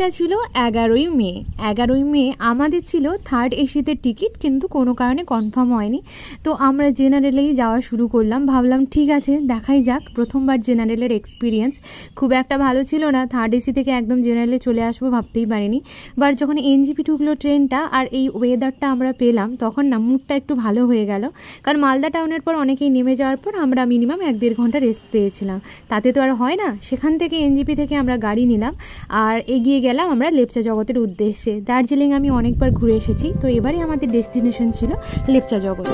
দিনটা ছিল 11ই মে। 11ই মে আমাদের ছিল থার্ড এসিতে টিকিট, কিন্তু কোনো কারণে কনফার্ম হয়নি। তো আমরা জেনারেলেই যাওয়া শুরু করলাম। ভাবলাম ঠিক আছে দেখাই যাক, প্রথমবার জেনারেলের এক্সপিরিয়েন্স খুব একটা ভালো ছিল না। থার্ড এসি থেকে একদম জেনারেলে চলে আসবো ভাবতেই পারিনি। বাট যখন এনজিপি ঢুকলো ট্রেনটা আর এই ওয়েদারটা আমরা পেলাম, তখন না মুডটা একটু ভালো হয়ে গেল। কারণ মালদা টাউনের পর অনেকেই নেমে যাওয়ার পর আমরা মিনিমাম 1-1.5 ঘন্টা রেস্ট পেয়েছিলাম। তাতে তো আর হয় না। সেখান থেকে এনজিপি থেকে আমরা গাড়ি নিলাম আর এগিয়ে গেলাম আমরা লেপচা জগতের উদ্দেশ্যে। দার্জিলিং আমি অনেকবার ঘুরে এসেছি, তো এবারে আমাদের ডেস্টিনেশন ছিল লেপচা জগৎ।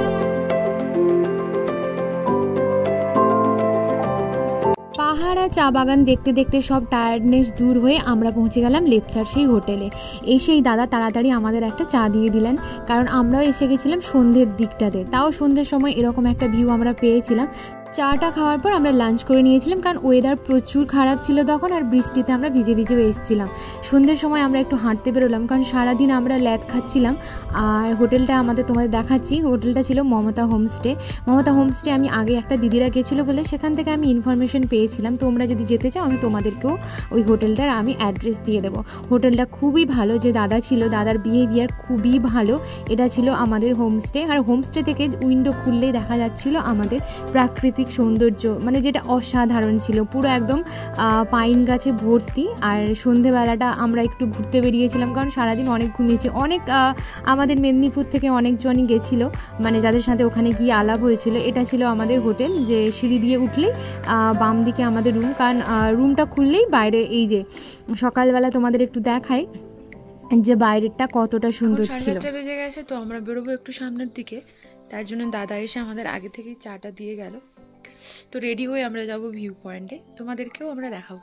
পাহাড় আর চা বাগান দেখতে দেখতে সব টায়ার্ডনেস দূর হয়ে আমরা পৌঁছে গেলাম লেপচার সেই হোটেলে। এসেই দাদা তাড়াতাড়ি আমাদের একটা চা দিয়ে দিলেন, কারণ আমরাও এসে গেছিলাম সন্ধ্যের দিকটাতে। তাও সন্ধ্যের সময় এরকম একটা ভিউ আমরা পেয়েছিলাম। চাটা খাওয়ার পর আমরা লাঞ্চ করে নিয়েছিলাম, কারণ ওয়েদার প্রচুর খারাপ ছিল তখন, আর বৃষ্টিতে আমরা ভিজে ভিজেও এসেছিলাম। সন্ধ্যের সময় আমরা একটু হাঁটতে বেরোলাম, কারণ সারাদিন আমরা ল্যাদ খাচ্ছিলাম। আর হোটেলটা আমাদের তোমাদের দেখাচ্ছি, হোটেলটা ছিল মমতা হোমস্টে। মমতা হোমস্টে আমি আগে একটা দিদিরা গেছিলো বলে সেখান থেকে আমি ইনফরমেশন পেয়েছিলাম। তোমরা যদি যেতে চাও আমি তোমাদেরকেও ওই হোটেলটার আমি অ্যাড্রেস দিয়ে দেবো। হোটেলটা খুবই ভালো, যে দাদা ছিল দাদার বিহেভিয়ার খুবই ভালো। এটা ছিল আমাদের হোমস্টে, আর হোমস্টে থেকে উইন্ডো খুললেই দেখা যাচ্ছিল আমাদের প্রাকৃতিক সৌন্দর্য, মানে যেটা অসাধারণ ছিল, পুরো একদম পাইন গাছে ভর্তি। আর সন্ধেবেলাটা আমরা একটু ঘুরতে বেরিয়েছিলাম, কারণ সারাদিন অনেক ঘুমিয়েছি। অনেক আমাদের মেদিনীপুর থেকে অনেকজনই গেছিলো, মানে যাদের সাথে ওখানে গিয়ে আলাপ হয়েছিল। এটা ছিল আমাদের হোটেল, যে সিঁড়ি দিয়ে উঠলেই বাম দিকে আমাদের রুম। কারণ রুমটা খুললেই বাইরে, এই যে সকালবেলা তোমাদের একটু দেখাই যে বাইরেরটা কতটা সুন্দর ছিল। 7:30 বেজে গেছে, তো আমরা বেরোবো একটু সামনের দিকে। তার জন্য দাদা এসে আমাদের আগে থেকেই চাটা দিয়ে গেল। তো রেডি হয়ে আমরা যাব ভিউ পয়েন্টে, তোমাদেরকেও আমরা দেখাবো।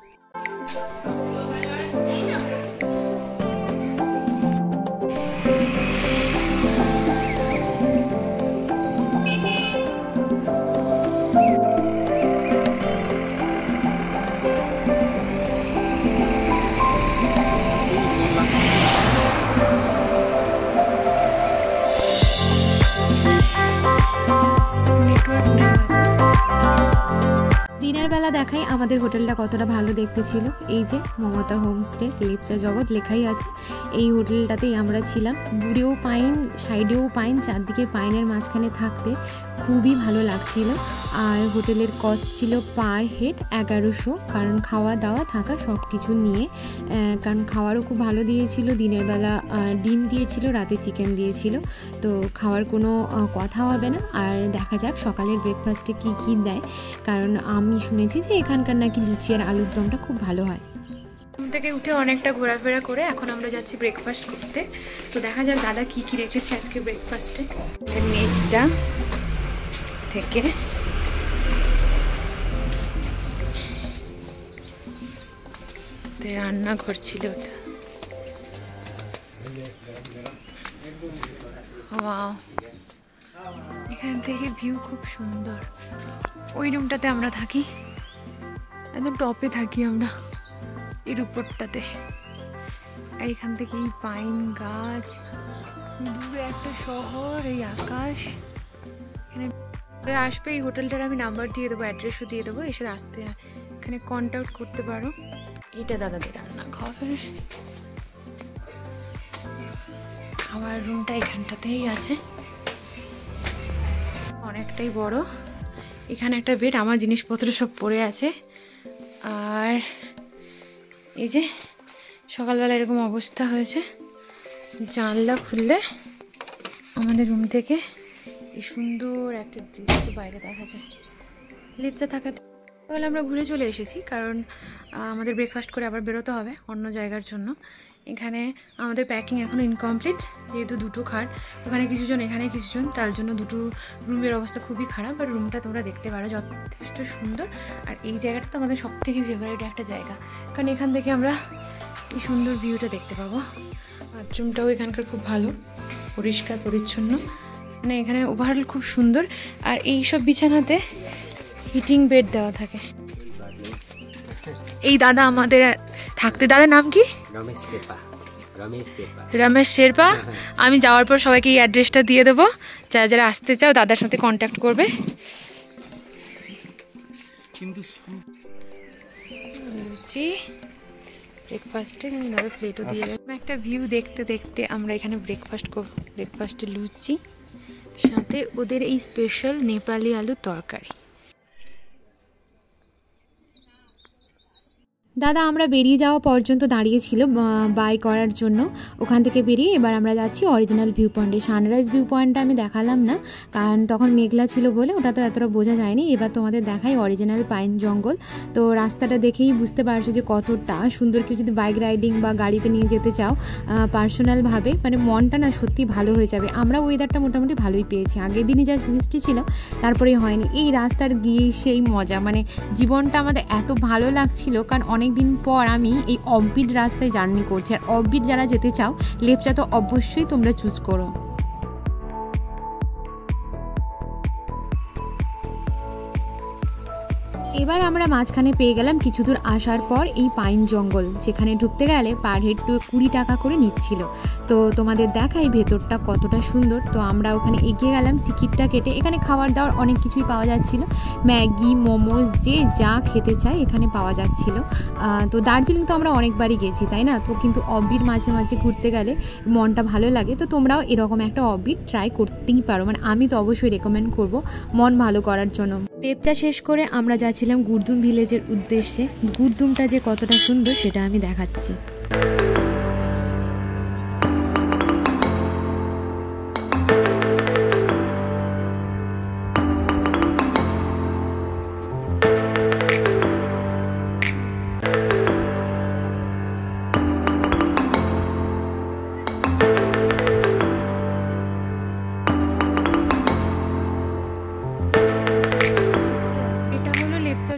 দিনের বেলা দেখাই আমাদের হোটেলটা কতটা ভালো দেখতে ছিল। এই যে মমতা হোমস্টে লেপচা জগৎ লেখাই আছে। এই হোটেলটাতেই আমরা ছিলাম। দূরেও পাইন, সাইডেও পাইন, চারদিকে পাইনের মাঝখানে থাকতে খুবই ভালো লাগছিল। আর হোটেলের কস্ট ছিল পার হেড 1100, কারণ খাওয়া দাওয়া থাকা সব কিছু নিয়ে। কারণ খাওয়ারও খুব ভালো দিয়েছিল। দিনের বেলা ডিম দিয়েছিল, রাতে চিকেন দিয়েছিল, তো খাওয়ার কোনো কথা হবে না। আর দেখা যাক সকালের ব্রেকফাস্টে কী কী দেয়, কারণ আমি শুনেছি যে এখানকার নাকি লুচি আর আলুর দমটা খুব ভালো হয়। ঘুম থেকে উঠে অনেকটা ঘোরাফেরা করে এখন আমরা যাচ্ছি ব্রেকফাস্ট করতে। তো দেখা যাক দাদা কি কি রেখেছে আজকে ব্রেকফাস্টে। নিচটা থেকে রান্নাঘর ছিল ওটা। ওয়াও, এখান থেকে ভিউ খুব সুন্দর। ওই রুমটাতে আমরা থাকি, একদম টপে থাকি আমরা, এর উপরটাতে। আর এখান থেকে এই পাইন গাছ, দূরে একটা শহর, এই আকাশ। এখানে আসবে, এই হোটেলটার আমি নাম্বার দিয়ে দেবো, অ্যাড্রেসও দিয়ে দেবো, এসে আসতে এখানে কন্ট্যাক্ট করতে পারো। এটা দাদাদের রান্নাঘর। খাওয়ার রুমটা এখানটাতেই আছে, অনেকটাই বড়। এখানে একটা বেড, আমার জিনিসপত্র সব পড়ে আছে। আর এই যে সকালবেলা এরকম অবস্থা হয়েছে। জানলা খুললে আমাদের রুম থেকে এই সুন্দর একটা দৃশ্য বাইরে দেখা যায়। লেপচা থাকাতে তাহলে আমরা ঘুরে চলে এসেছি, কারণ আমাদের ব্রেকফাস্ট করে আবার বেরোতে হবে অন্য জায়গার জন্য। এখানে আমাদের প্যাকিং এখনও ইনকমপ্লিট, যেহেতু দুটো খাট, ওখানে কিছুজন এখানে কিছুজন, তার জন্য দুটো রুমের অবস্থা খুবই খারাপ। বাট রুমটা তোমরা দেখতে পারো যথেষ্ট সুন্দর। আর এই জায়গাটা তো আমাদের সবথেকে ফেভারিট একটা জায়গা, কারণ এখান থেকে আমরা এই সুন্দর ভিউটা দেখতে পাবো। বাথরুমটাও এখানকার খুব ভালো, পরিষ্কার পরিচ্ছন্ন, মানে এখানে ওভারঅল খুব সুন্দর। আর এই সব বিছানাতে হিটিং বেড দেওয়া থাকে। এই দাদা আমাদের থাকতে, দাদার নাম কি? রমেশ শেরপা। আমি যাওয়ার পর সবাইকে এই অ্যাড্রেসটা দিয়ে দেবো, যারা যারা আসতে চাও দাদার সাথে কন্ট্যাক্ট করবে। লুচি, ব্রেকফাস্টে দাদা প্লেটও দিয়ে দেবে। একটা ভিউ দেখতে দেখতে আমরা এখানে ব্রেকফাস্ট করব। ব্রেকফাস্টে লুচি, সাথে ওদের এই স্পেশাল নেপালি আলুর তরকারি। দাদা আমরা বেরিয়ে যাওয়া পর্যন্ত দাঁড়িয়েছিল বাই করার জন্য। ওখান থেকে বেরিয়ে এবার আমরা যাচ্ছি অরিজিনাল ভিউ পয়েন্টে। সানরাইজ ভিউ পয়েন্টটা আমি দেখালাম না, কারণ তখন মেঘলা ছিল বলে ওটা তো এতটা বোঝা যায়নি। এবার তোমাদের দেখাই অরিজিনাল পাইন জঙ্গল। তো রাস্তাটা দেখেই বুঝতে পারছো যে কতটা সুন্দর। কেউ যদি বাইক রাইডিং বা গাড়িতে নিয়ে যেতে চাও পার্সোনালভাবে, মানে মনটা না সত্যি ভালো হয়ে যাবে। আমরা ওয়েদারটা মোটামুটি ভালোই পেয়েছি। আগের দিনই যা বৃষ্টি ছিল তারপরেই হয়নি। এই রাস্তার গিয়ে সেই মজা, মানে জীবনটা আমাদের এত ভালো লাগছিল, কারণ অনেক দিন পর আমি এই অফবিট রাস্তায় জার্নি করছি। আর অফবিট যারা যেতে চাও লেপচা তো অবশ্যই তোমরা চুজ করো। এবার আমরা মাঝখানে পেয়ে গেলাম কিছু দূর আসার পর এই পাইন জঙ্গল, যেখানে ঢুকতে গেলে পার হেড 20 টাকা করে নিচ্ছিল। তো তোমাদের দেখাই ভেতরটা কতটা সুন্দর। তো আমরা ওখানে এগিয়ে গেলাম টিকিটটা কেটে। এখানে খাবার দাবার অনেক কিছুই পাওয়া যাচ্ছিল, ম্যাগি, মোমোজ, যে যা খেতে চায় এখানে পাওয়া যাচ্ছিল। তো দার্জিলিং তো আমরা অনেকবারই গেছি, তাই না? তো কিন্তু অফবিট মাঝে মাঝে ঘুরতে গেলে মনটা ভালো লাগে। তো তোমরাও এরকম একটা অফবিট ট্রাই করতেই পারো, মানে আমি তো অবশ্যই রেকমেন্ড করব মন ভালো করার জন্য। লেপচা শেষ করে আমরা যাচ্ছিলাম গুরদুম ভিলেজের উদ্দেশ্যে। গুরদুমটা যে কতটা সুন্দর সেটা আমি দেখাচ্ছি।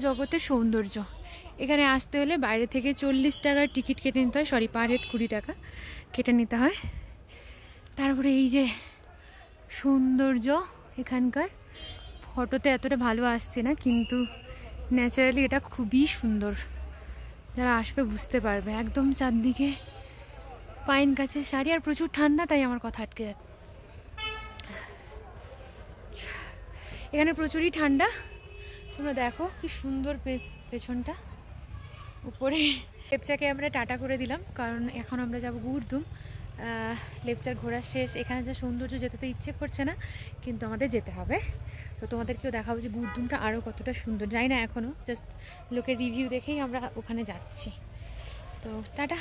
জগতের সৌন্দর্য। এখানে আসতে হলে বাইরে থেকে 40 টাকার টিকিট কেটে নিতে হয়, সরি পার হেড 20 টাকা কেটে নিতে হয়। তারপরে এই যে সৌন্দর্য এখানকার, ফটোতে এতটা ভালো আসছে না, কিন্তু ন্যাচারালি এটা খুবই সুন্দর। যারা আসবে বুঝতে পারবে। একদম চারদিকে পাইন গাছের সারি, আর প্রচুর ঠান্ডা, তাই আমার কথা আটকে যাচ্ছে। এখানে প্রচুরই ঠান্ডা। তোমরা দেখো কি সুন্দর পেছনটা। উপরে লেপচাকে আমরা টাটা করে দিলাম, কারণ এখন আমরা যাব গুরদুম। লেপচার ঘোরা শেষ। এখানে যে সৌন্দর্য, যেতে তো ইচ্ছে করছে না, কিন্তু আমাদের যেতে হবে। তো তোমাদেরকেও দেখাবো যে গুরদুমটা আরও কতটা সুন্দর। যাই না এখনও, জাস্ট লোকের রিভিউ দেখেই আমরা ওখানে যাচ্ছি। তো টাটা।